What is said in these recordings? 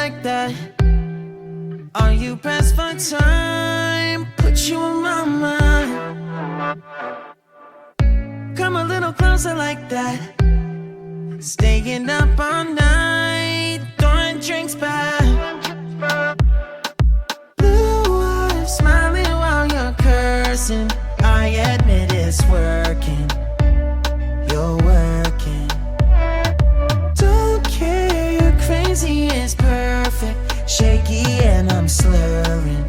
like that? Are you pressed for time? Put you in my mind. Come a little closer like that. Staying up all night, throwing drinks back. Blue eyes smiling while you're cursing. I admit it's working. You're working. Don't care, you're crazy, it's perfect. Shaky and I'm slurring,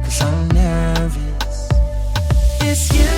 'cause I'm nervous. It's you.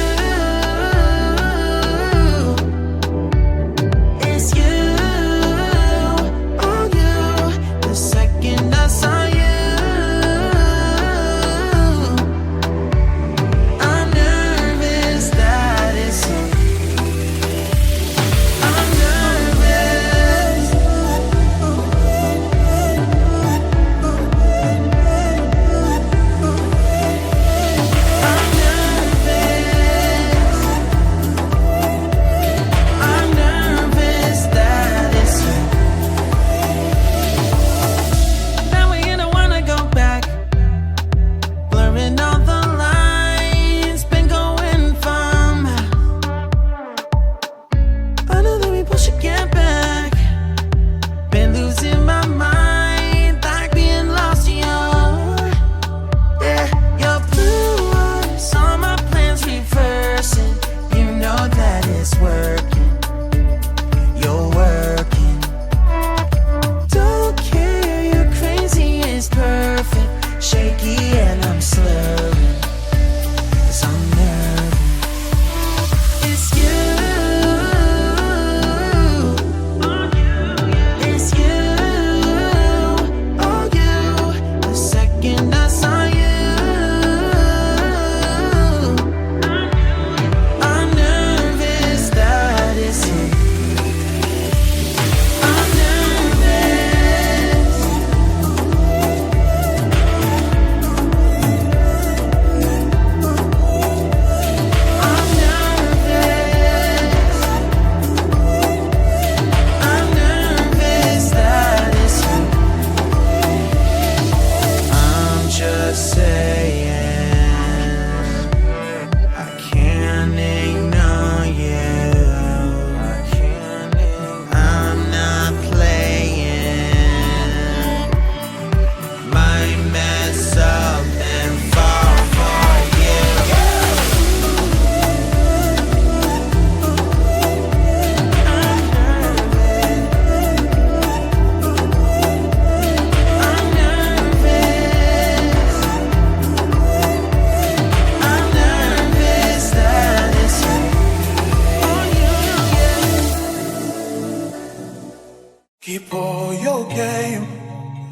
Keep all your game,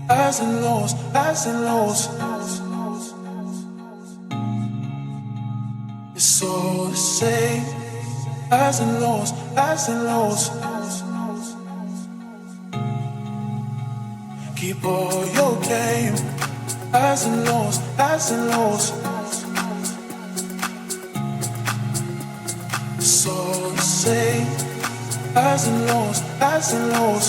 highs and lows, highs and lows. It's all the same, highs and lows, highs and lows. Keep all your game, highs and lows, highs and lows. It's all the same, highs and lows, highs and lows.